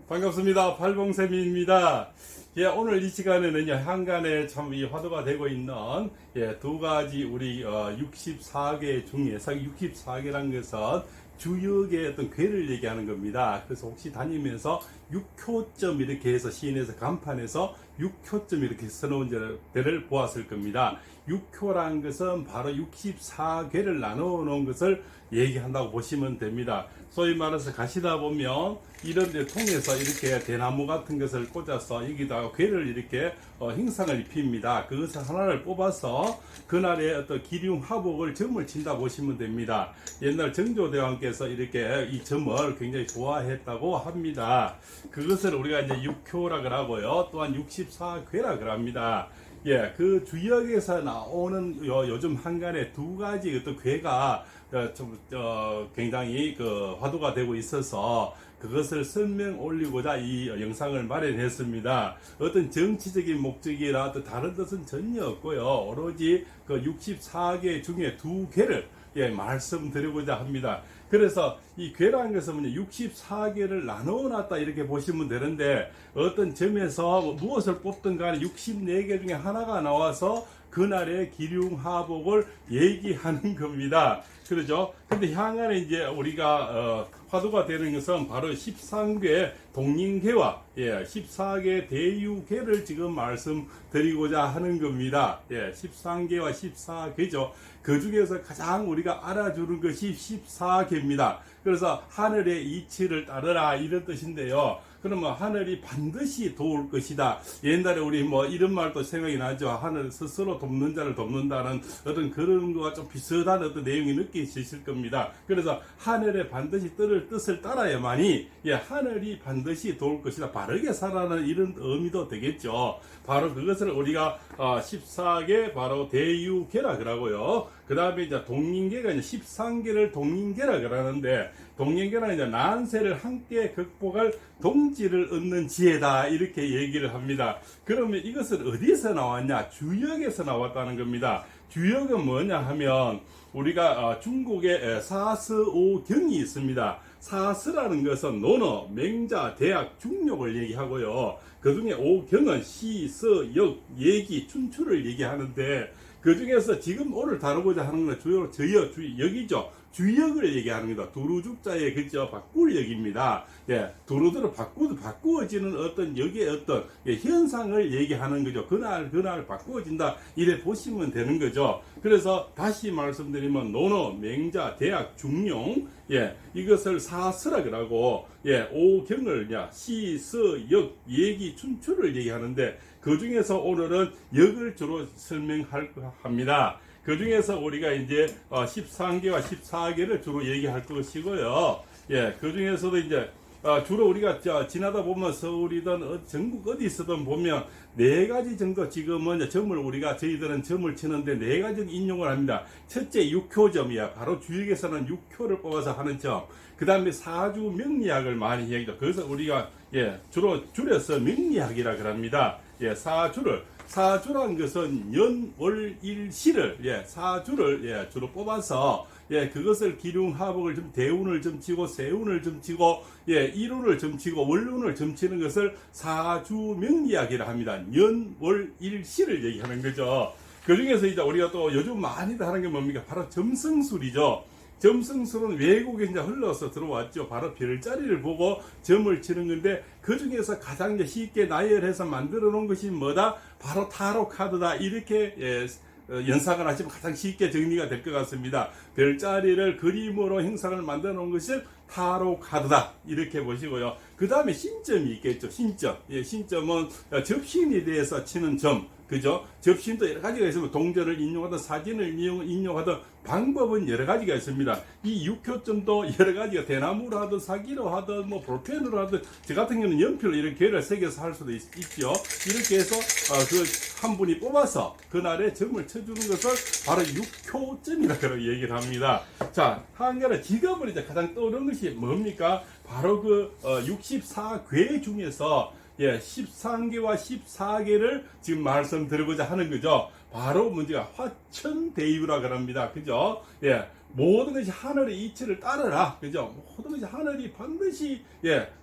반갑습니다. 팔봉쌤입니다. 오늘 이 시간에는요, 한간에 참 이 화두가 되고 있는 두 가지 우리 64개 중에서 64개란 것은 주역의 어떤 괴를 얘기하는 겁니다. 그래서 혹시 다니면서 6효점 이렇게 해서 시인에서 간판에서 6효점 이렇게 써놓은 데를 보았을 겁니다. 6효란 것은 바로 64괴를 나누어 놓은 것을 얘기한다고 보시면 됩니다. 소위 말해서 가시다 보면 이런 데 통해서 이렇게 대나무 같은 것을 꽂아서 여기다가 괴를 이렇게 형상을 입힙니다. 그것을 하나를 뽑아서 그날의 어떤 기륭화복을 점을 친다 보시면 됩니다. 옛날 정조대왕께서 이렇게 이 점을 굉장히 좋아했다고 합니다. 그것을 우리가 이제 6효라 그러고요. 또한 64괴라 그럽니다. 그 주역에서 나오는 요즘 한간에 두 가지 어떤 괴가 굉장히 화두가 되고 있어서 그것을 설명 올리고자 이 영상을 마련했습니다. 어떤 정치적인 목적이라 다른 뜻은 전혀 없고요. 오로지 그 64개 중에 두 개를 말씀드리고자 합니다. 그래서 이 괴라는 것은 64개를 나누어 놨다 이렇게 보시면 되는데, 어떤 점에서 무엇을 뽑든 간에 64개 중에 하나가 나와서 그날의 기륭하복을 얘기하는 겁니다. 그러죠? 근데 향안에 이제 우리가 화두가 되는 것은 바로 13개 동인괴와 14개 대유괴를 지금 말씀드리고자 하는 겁니다. 13개와 14괴죠. 그 중에서 가장 우리가 알아주는 것이 14개입니다. 그래서 하늘의 이치를 따르라 이런 뜻인데요. 그러면 하늘이 반드시 도울 것이다. 옛날에 우리 이런 말도 생각이 나죠. 하늘 스스로 돕는 자를 돕는다는 어떤 그런 거와 좀 비슷한 어떤 내용이 느끼실 겁니다. 그래서 하늘에 반드시 뜻을 따라야만이 하늘이 반드시 도울 것이다. 바르게 살아라는 이런 의미도 되겠죠. 바로 그것을 우리가 14개 바로 대유괴라 그러고요. 그 다음에 이제 동인괴가 이제 13개를 동인괴라 그러는데, 동인괴는 이제 난세를 함께 극복할 동지를 얻는 지혜다 이렇게 얘기를 합니다. 그러면 이것은 어디에서 나왔냐? 주역에서 나왔다는 겁니다. 주역은 뭐냐 하면 우리가 중국에 사스오경이 있습니다. 사스라는 것은 논어, 맹자, 대학, 중력을 얘기하고요. 그 중에 오경은 시, 서, 역, 예기, 춘추를 얘기하는데, 그 중에서 지금 오늘 다루고자 하는 건 주요 역이죠. 주역을 얘기하는 겁니다. 두루죽자의 그죠 바꿀 역입니다. 두루들을 바꾸어지는 어떤 역의 어떤 현상을 얘기하는 거죠. 그날 바꾸어진다 이래 보시면 되는 거죠. 그래서 다시 말씀드리면 논어, 맹자, 대학, 중용 이것을 사스라 그러고 오경을 시, 서, 역, 예기, 춘추를 얘기하는데, 그 중에서 오늘은 역을 주로 설명할 합니다. 그 중에서 우리가 이제 13개와 14개를 주로 얘기할 것이고요. 그 중에서도 이제 주로 우리가 지나다 보면 서울이든 전국 어디 있어든 보면 네 가지 정도 지금은 저희들은 점을 치는데 네 가지 인용을 합니다. 첫째 6효점이야. 바로 주역에서는 6효를 뽑아서 하는 점. 그 다음에 사주 명리학을 많이 얘기하죠. 그래서 우리가 주로 줄여서 명리학이라 그럽니다. 사주란 것은 연, 월, 일, 시를 사주를 주로 뽑아서 그것을 기륭하복을 좀 대운을 좀 치고 세운을 좀 치고 일운을 좀 치고 월운을 좀 치는 것을 사주명리학이라 합니다. 연, 월, 일, 시를 얘기하는 거죠. 그 중에서 이제 우리가 또 요즘 많이 하는 게 뭡니까? 바로 점성술이죠. 점성술은 외국에 이제 흘러서 들어왔죠. 바로 별자리를 보고 점을 치는 건데, 그 중에서 가장 쉽게 나열해서 만들어 놓은 것이 뭐다? 바로 타로 카드다. 이렇게 연상을 하시면 가장 쉽게 정리가 될 것 같습니다. 별자리를 그림으로 형상을 만들어 놓은 것이 타로 카드다 이렇게 보시고요. 그 다음에 신점이 있겠죠. 신점은 접신에 대해서 치는 점, 그죠? 접신도 여러 가지가 있으면 동전을 인용하든 사진을 인용하든 방법은 여러 가지가 있습니다. 이 6효점도 여러 가지가 대나무로 하든 사기로 하든 볼펜으로 하든, 저 같은 경우는 연필로 이렇게 개를 새겨서 할 수도 있죠. 이렇게 해서 한 분이 뽑아서 그날에 점을 쳐주는 것을 바로 6효점이라고 얘기를 합니다. 자, 한간에 지금은 이제 가장 떠오르는 것이 뭡니까? 바로 64괴 중에서 13개와 14개를 지금 말씀드리고자 하는 거죠. 바로 문제가 화천대유라 그럽니다. 그죠? 모든 것이 하늘의 이치를 따르라. 그죠? 모든 것이 하늘이 반드시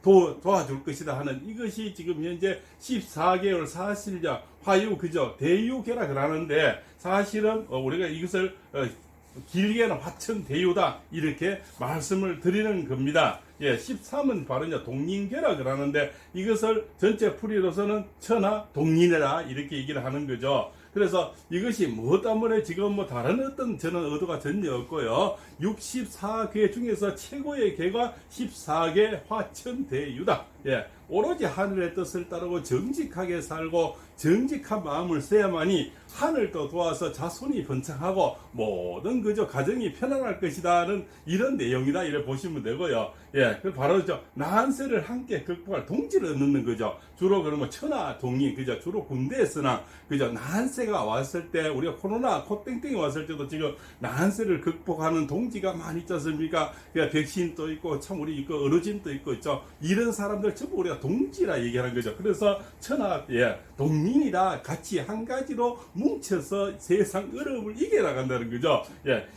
도와줄 것이다 하는 이것이 지금 현재 14개월 사실자 화유 그죠? 대유계라 그러는데 사실은 우리가 이것을 길게는 화천대유다 이렇게 말씀을 드리는 겁니다. 13은 바로 이제 동인계라 그러는데 이것을 전체 풀이로서는 천하 동인이라 이렇게 얘기를 하는 거죠. 그래서 이것이 뭐 때문에 지금 뭐 다른 어떤 저는 의도가 전혀 없고요. 64계 중에서 최고의 계가 14계 화천대유다. 오로지 하늘의 뜻을 따르고 정직하게 살고 정직한 마음을 써야만이 하늘도 도와서 자손이 번창하고 모든 그저 가정이 편안할 것이다는 이런 내용이다 이래 보시면 되고요. 그 바로 난세를 함께 극복할 동지를 넣는 거죠. 주로 그러면 천하 동인 그죠. 주로 군대에서나 그죠. 난세가 왔을 때 우리가 코로나 코땡땡이 왔을 때도 지금 난세를 극복하는 동지가 많이 있지 않습니까? 백신도 있고 참 우리 있고 어르신도 있고 있죠. 이런 사람들 전부 우리가 동지라 얘기하는 거죠. 그래서 천하 동민이라 같이 한 가지로 뭉쳐서 세상 어려움을 이겨나간다는 거죠.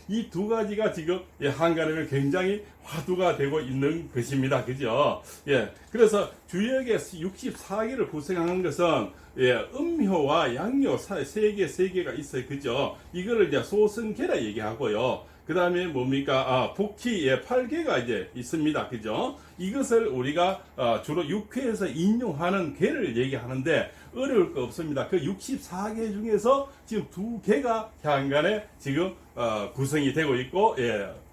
이 두 가지가 지금 한가름에 굉장히 화두가 되고 있는 것입니다. 그죠? 그래서 주역의 64개를 구성하는 것은 음효와 양효 세 개가 있어요. 그죠? 이거를 이제 소승계라 얘기하고요. 그 다음에 뭡니까? 복희 8개가 이제 있습니다. 그죠? 이것을 우리가 주로 6회에서 인용하는 개를 얘기하는데 어려울 거 없습니다. 그 64개 중에서 지금 2개가 향간에 지금 구성이 되고 있고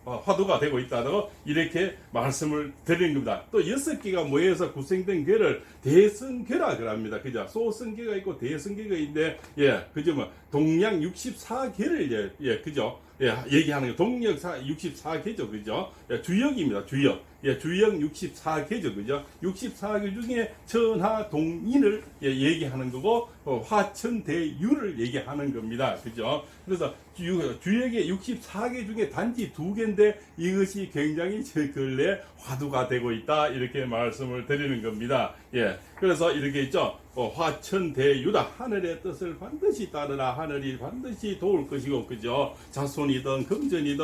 화두가 되고 있다고 이렇게 말씀을 드리는 겁니다. 또 6개가 모여서 구성된 괴를 대성괴라 그럽니다. 그죠? 소성괴가 있고 대성괴가 있는데 그죠? 뭐 동양 64개를 그죠? 얘기하는 거 동력 64개죠. 그죠? 주역입니다. 주역. 주역 64개죠. 그죠? 64개 중에 천하 동인을 얘기하는 거고 화천대유를 얘기하는 겁니다. 그죠? 그래서 주역의 64개 중에 단지 2개인데 이것이 굉장히 근래 화두가 되고 있다. 이렇게 말씀을 드리는 겁니다. 그래서 이렇게 있죠. 화천대유다. 하늘의 뜻을 반드시 따르라. 하늘이 반드시 도울 것이고, 그죠? 자손이든 금전이든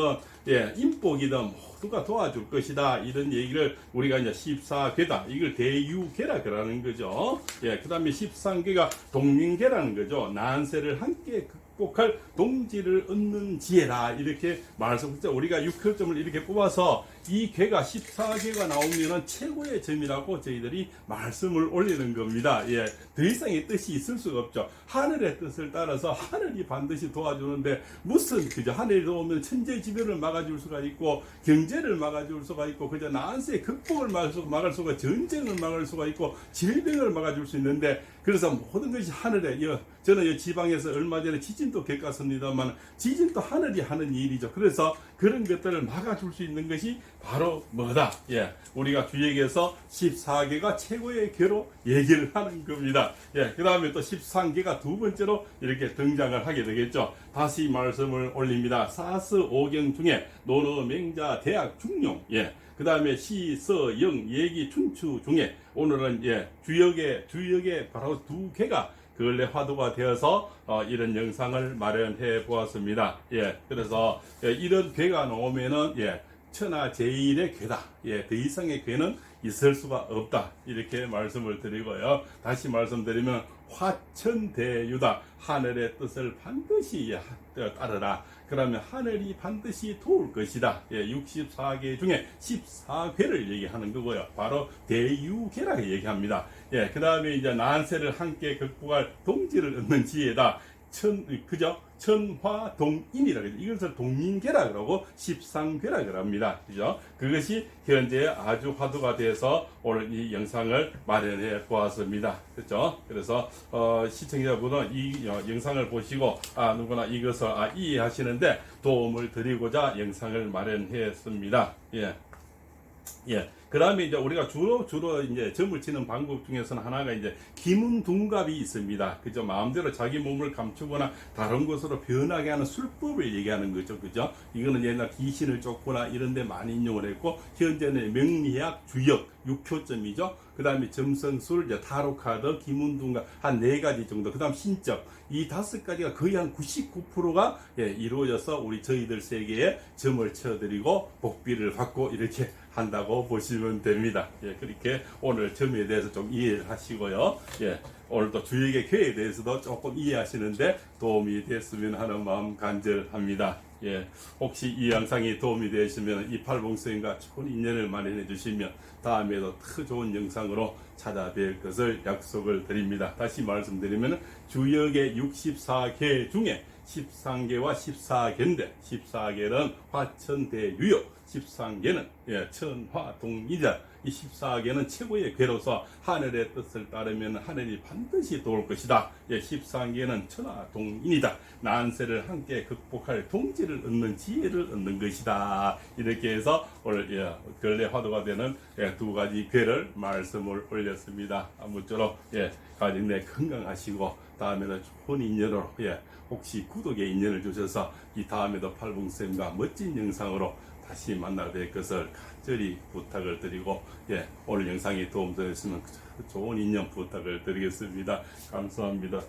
인복이든 모두가 도와줄 것이다. 이런 얘기를 우리가 이제 14괴다. 이걸 대유괴라 그러는 거죠. 그 다음에 13괴가 동민괴라는 거죠. 난세를 함께 극복할 동지를 얻는 지혜라. 이렇게 말씀했죠. 우리가 6회점을 이렇게 뽑아서 이 괴가 14괴가 나오면은 최고의 점이라고 저희들이 말씀을 올리는 겁니다. 더 이상의 뜻이 있을 수가 없죠. 하늘의 뜻을 따라서 하늘이 반드시 도와주는데 무슨 그저 하늘이 도우면 천재지변을 막아줄 수가 있고 경제를 막아줄 수가 있고 그저 난세 극복을 막을 수가 전쟁을 막을 수가 있고 질병을 막아줄 수 있는데 그래서 모든 것이 하늘에 저는 지방에서 얼마 전에 지진도 겪었습니다만 지진도 하늘이 하는 일이죠. 그래서 그런 것들을 막아줄 수 있는 것이 바로 뭐다? 우리가 주역에서 14개가 최고의 괴로 얘기를 하는 겁니다. 그 다음에 또 13개가 두 번째로 이렇게 등장을 하게 되겠죠. 다시 말씀을 올립니다. 사스 오경 중에 노너 맹자 대학 중용 그 다음에 시, 서, 영, 예기, 춘추 중에 오늘은 주역의 바로 2개가 근래 화두가 되어서 이런 영상을 마련해 보았습니다. 그래서 이런 괴가 나오면은 천하 제일의 괴다. 더 이상의 괴는 있을 수가 없다. 이렇게 말씀을 드리고요. 다시 말씀드리면 화천대유다. 하늘의 뜻을 반드시 따르라. 그러면 하늘이 반드시 도울 것이다. 64개 중에 14괴를 얘기하는 거고요. 바로 대유괴라고 얘기합니다. 그 다음에 이제 난세를 함께 극복할 동지를 얻는 지혜다. 그죠? 천화동인이라 그러죠. 이것을 동인계라 그러고 13괴라 그럽니다. 그죠? 그것이 현재 아주 화두가 돼서 오늘 이 영상을 마련해 보았습니다. 그렇죠? 그래서 시청자분은 이 영상을 보시고 누구나 이것을 이해하시는데 도움을 드리고자 영상을 마련했습니다. 그 다음에 이제 우리가 주로 이제 점을 치는 방법 중에서는 하나가 이제 기문둔갑이 있습니다. 그죠? 마음대로 자기 몸을 감추거나 다른 곳으로 변하게 하는 술법을 얘기하는 거죠. 그죠? 이거는 옛날 귀신을 쫓거나 이런 데 많이 인용을 했고, 현재는 명리학, 주역, 육효점이죠. 그 다음에 점성술, 이제 타로카드, 기문둔갑 한 4가지 정도. 그 다음 신적. 이 5가지가 거의 한 99%가 이루어져서 우리 저희들 세계에 점을 쳐드리고 복비를 받고 이렇게 한다고 보시면 됩니다. 그렇게 오늘 점에 대해서 좀 이해를 하시고요. 오늘 또 주역의 괴에 대해서도 조금 이해하시는데 도움이 됐으면 하는 마음 간절합니다. 혹시 이 영상이 도움이 되시면 이 팔봉스님과 좋은 인연을 마련해 주시면 다음에도 더 좋은 영상으로 찾아뵐 것을 약속을 드립니다. 다시 말씀드리면 주역의 64개 중에 13개와 14개인데 14개는 화천대유역, 13개는 천화동이자 이 14개는 최고의 괴로서 하늘의 뜻을 따르면 하늘이 반드시 도울 것이다. 13개는 천화동인이다. 난세를 함께 극복할 동지를 얻는 지혜를 얻는 것이다. 이렇게 해서 오늘 근래 화두가 되는 2가지 괴를 말씀을 올렸습니다. 아무쪼록 가정 내 건강하시고 다음에는 좋은 인연으로 혹시 구독에 인연을 주셔서 이 다음에도 팔봉쌤과 멋진 영상으로 다시 만나 뵐 것을 간절히 부탁을 드리고 오늘 영상이 도움되었으면 좋은 인연 부탁을 드리겠습니다. 감사합니다.